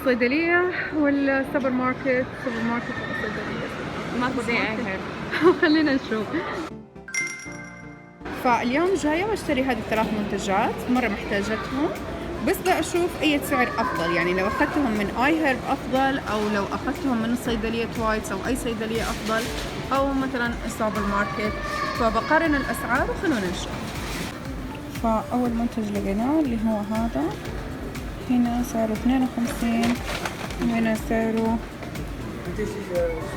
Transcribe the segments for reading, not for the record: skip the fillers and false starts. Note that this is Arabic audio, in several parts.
الصيدلية ولا سوبر ماركت؟ سوبر ماركت ولا صيدلية؟ ماكو زي ايهر. خلينا نشوف. فاليوم جاية بشتري هذه الثلاث منتجات، مرة محتاجتهم، بس بدي أشوف أي سعر أفضل. يعني لو أخذتهم من آي هيرب أفضل، أو لو أخذتهم من صيدلية وايتس أو أي صيدلية أفضل، أو مثلا السوبر ماركت. فبقارن الأسعار وخلونا نشوف. فأول منتج لقيناه اللي هو هذا، هنا سعره 52 وهنا سعره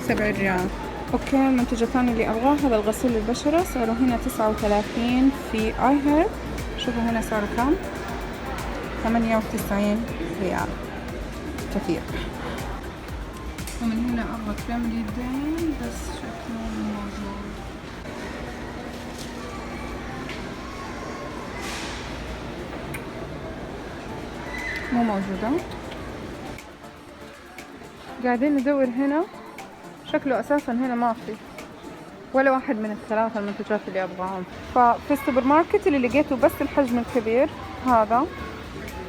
7 ريال. اوكي، المنتج الثاني اللي ابغاه هذا الغسيل للبشرة، سعره هنا 39 في اي هيرب. شوفوا هنا سعره كم، 98 ريال، كثير. ومن هنا ابغى كريم اليدين بس شكله مو موجود. مو موجودة. قاعدين ندور هنا، شكله اساسا هنا ما في ولا واحد من الثلاثة المنتجات اللي ابغاهم. ففي السوبر ماركت اللي لقيته بس الحجم الكبير هذا،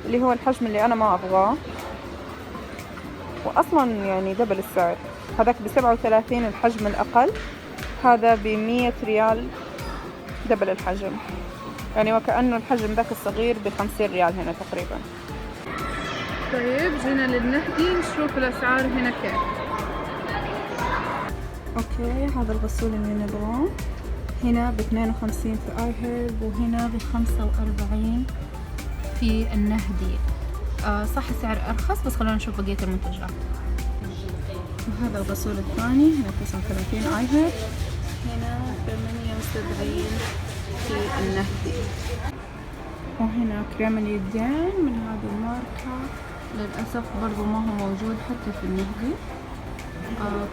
اللي هو الحجم اللي انا ما ابغاه، واصلا يعني دبل السعر. هذاك ب37 الحجم الاقل، هذا ب100 ريال دبل الحجم. يعني وكأنه الحجم ذاك الصغير ب50 ريال هنا تقريبا. طيب جينا للنهدي نشوف الاسعار هنا كيف. اوكي، هذا الغسول اللي نبغاه هنا ب52 في اي هيرب، وهنا ب45 في النهدي. صح السعر ارخص، بس خلونا نشوف بقية المنتجات. وهذا الغسول الثاني هنا 39 اي هيرب، هنا 78 في النهدي. وهنا كريم اليدين من هذه الماركة، للأسف برضو ما هو موجود حتى في النهدي.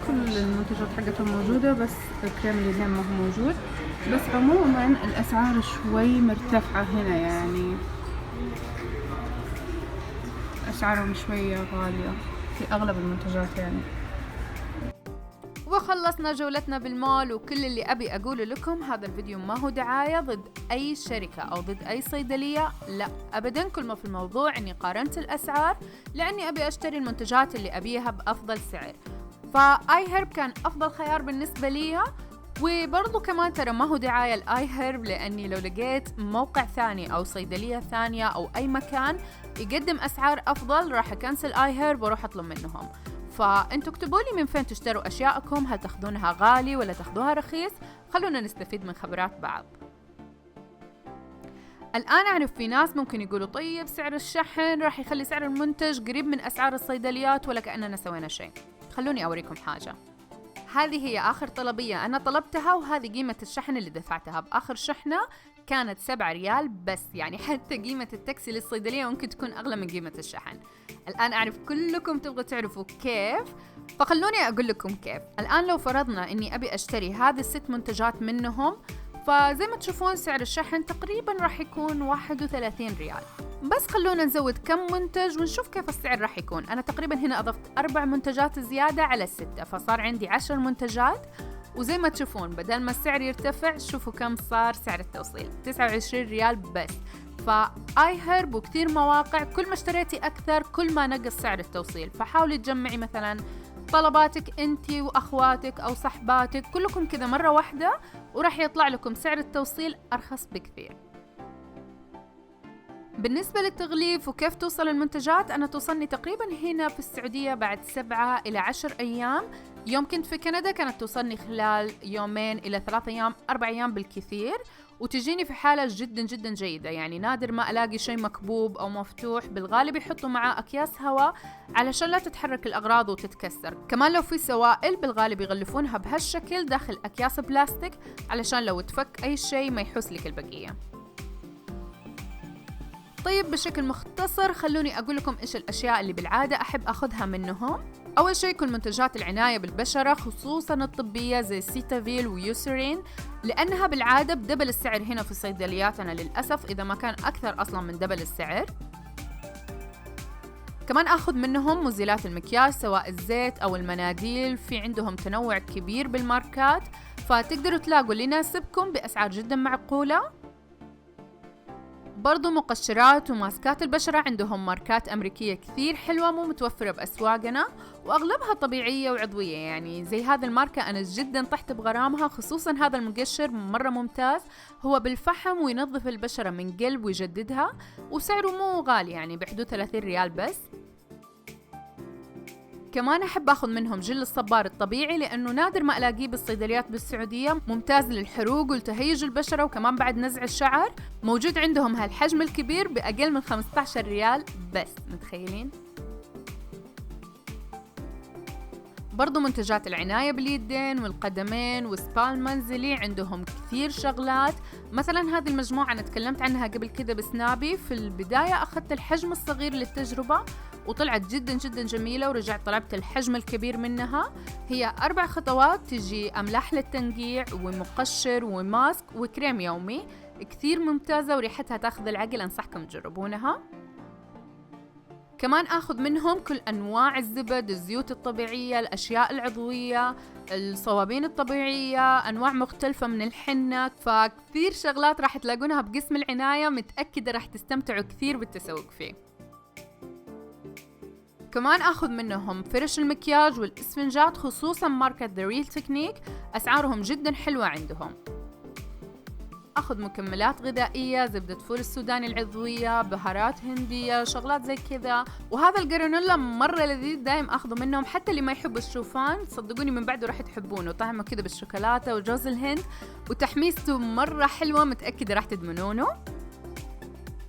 كل المنتجات حقتهم موجودة، بس كريم اليدين ما هو موجود. بس عموما الأسعار شوي مرتفعة هنا، يعني أسعارهم شوية غالية في أغلب المنتجات يعني. وخلصنا جولتنا بالمول، وكل اللي أبي أقوله لكم هذا الفيديو ما هو دعاية ضد أي شركة أو ضد أي صيدلية، لا أبدا. كل ما في الموضوع أني قارنت الأسعار لأني أبي أشتري المنتجات اللي أبيها بأفضل سعر. فآي هيرب كان أفضل خيار بالنسبة لي، وبرضو كمان ترى ما هو دعاية الآي هيرب، لأني لو لقيت موقع ثاني أو صيدلية ثانية أو أي مكان يقدم أسعار أفضل راح أكنسل آي هيرب وأروح أطلب منهم. فأنتوا اكتبوا لي من فين تشتروا أشياءكم، هل تاخذونها غالي ولا تاخذوها رخيص؟ خلونا نستفيد من خبرات بعض. الآن أعرف في ناس ممكن يقولوا طيب سعر الشحن راح يخلي سعر المنتج قريب من أسعار الصيدليات ولا كأننا سوينا شيء. خلوني أوريكم حاجة. هذه هي آخر طلبية أنا طلبتها، وهذه قيمة الشحن اللي دفعتها بآخر شحنة، كانت 7 ريال بس. يعني حتى قيمة التاكسي للصيدلية ممكن تكون أغلى من قيمة الشحن. الآن أعرف كلكم تبغوا تعرفوا كيف، فخلوني أقول لكم كيف. الآن لو فرضنا أني أبي أشتري هذه ال6 منتجات منهم، فزي ما تشوفون سعر الشحن تقريبا راح يكون 31 ريال. بس خلونا نزود كم منتج ونشوف كيف السعر راح يكون. أنا تقريبا هنا أضفت 4 منتجات زيادة على 6، فصار عندي 10 منتجات. وزي ما تشوفون بدل ما السعر يرتفع، شوفوا كم صار سعر التوصيل، 29 ريال بس. فآي هيرب وكثير مواقع كل ما اشتريتي أكثر كل ما نقص سعر التوصيل. فحاولي تجمعي مثلا طلباتك انتي واخواتك او صحباتك كلكم كذا مرة واحدة، وراح يطلع لكم سعر التوصيل ارخص بكثير. بالنسبة للتغليف وكيف توصل المنتجات، أنا توصلني تقريبا هنا في السعودية بعد 7 إلى 10 أيام. يوم كنت في كندا كانت توصلني خلال 2 إلى 3 أيام 4 أيام بالكثير، وتجيني في حالة جدا جدا جيدة. يعني نادر ما ألاقي شيء مكبوب أو مفتوح، بالغالب يحطوا معاه أكياس هواء علشان لا تتحرك الأغراض وتتكسر. كمان لو في سوائل بالغالب يغلفونها بهالشكل داخل أكياس بلاستيك علشان لو تفك أي شيء ما يحس لك البقية. طيب بشكل مختصر خلوني أقول لكم إيش الأشياء اللي بالعادة أحب أخذها منهم. أول شيء كل منتجات العناية بالبشرة خصوصاً الطبية زي سيتافيل ويوسرين، لأنها بالعادة بدبل السعر هنا في صيدلياتنا للأسف، إذا ما كان أكثر أصلاً من دبل السعر. كمان أخذ منهم مزيلات المكياج سواء الزيت أو المناديل، في عندهم تنوع كبير بالماركات، فتقدروا تلاقوا اللي يناسبكم بأسعار جداً معقولة. برضو مقشرات وماسكات البشرة عندهم ماركات أمريكية كثير حلوة مو متوفرة بأسواقنا، وأغلبها طبيعية وعضوية. يعني زي هذه الماركة أنا جدا طحت بغرامها، خصوصا هذا المقشر مرة ممتاز، هو بالفحم وينظف البشرة من قلب ويجددها، وسعره مو غالي يعني بحدود 30 ريال بس. كمان أحب أخذ منهم جل الصبار الطبيعي لأنه نادر ما ألاقيه بالصيدليات بالسعودية، ممتاز للحروق والتهيج البشرة وكمان بعد نزع الشعر. موجود عندهم هالحجم الكبير بأقل من 15 ريال بس، متخيلين؟ برضو منتجات العناية باليدين والقدمين والسبا المنزلي عندهم كثير شغلات. مثلا هذه المجموعة أنا تكلمت عنها قبل كده بسنابي، في البداية أخذت الحجم الصغير للتجربة وطلعت جدا جدا جميلة، ورجعت طلبت الحجم الكبير منها. هي 4 خطوات، تجي أملاح للتنقيع ومقشر وماسك وكريم يومي، كثير ممتازة وريحتها تاخذ العقل، أنصحكم تجربونها. كمان أخذ منهم كل أنواع الزبد، الزيوت الطبيعية، الأشياء العضوية، الصوابين الطبيعية، أنواع مختلفة من الحنة، فكثير شغلات راح تلاقونها بقسم العناية، متأكدة راح تستمتعوا كثير بالتسوق فيه. كمان أخذ منهم فرش المكياج والإسفنجات، خصوصا ماركة The Real Technique، أسعارهم جدا حلوة عندهم. أخذ مكملات غذائية، زبدة فول السوداني العضوية، بهارات هندية، شغلات زي كذا. وهذا الجرانولا مرة لذيذ، دايم أخذه منهم، حتى اللي ما يحبوا الشوفان صدقوني من بعده راح تحبونه، طعمه كذا بالشوكولاتة وجوز الهند وتحميسته مرة حلوة، متأكدة راح تدمنونه.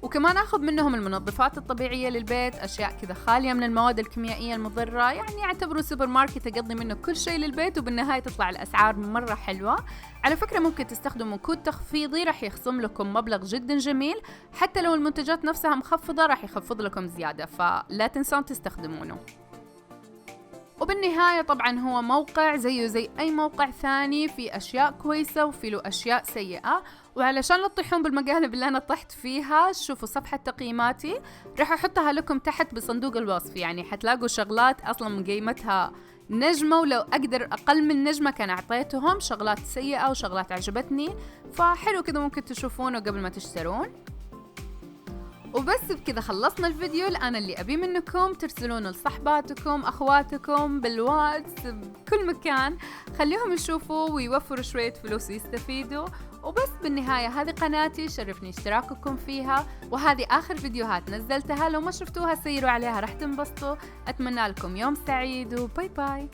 وكمان أخذ منهم المنظفات الطبيعية للبيت، أشياء كذا خالية من المواد الكيميائية المضرة، يعني يعتبروا سوبر ماركت تقضي منه كل شيء للبيت، وبالنهاية تطلع الأسعار مرة حلوة. على فكرة ممكن تستخدموا كود تخفيضي راح يخصم لكم مبلغ جدا جميل، حتى لو المنتجات نفسها مخفضة راح يخفض لكم زيادة، فلا تنسون تستخدمونه. وبالنهاية طبعا هو موقع زيه زي أي موقع ثاني، في أشياء كويسة وفي له أشياء سيئة، وعلشان لا تطيحون بالمقالب اللي أنا طحت فيها، شوفوا صفحة تقييماتي راح أحطها لكم تحت بصندوق الوصف، يعني حتلاقوا شغلات أصلا من قيمتها نجمة، ولو أقدر أقل من نجمة كان أعطيتهم، شغلات سيئة وشغلات عجبتني، فحلو كذا ممكن تشوفونه قبل ما تشترون. وبس بكذا خلصنا الفيديو. الآن اللي أبي منكم ترسلونه لصحباتكم، أخواتكم، بالواتس، بكل مكان، خليهم يشوفوا ويوفروا شوية فلوس ويستفيدوا. وبس بالنهاية هذه قناتي، شرفني اشتراككم فيها، وهذه آخر فيديوهات نزلتها، لو ما شفتوها سيروا عليها راح تنبسطوا. أتمنى لكم يوم سعيد وباي باي.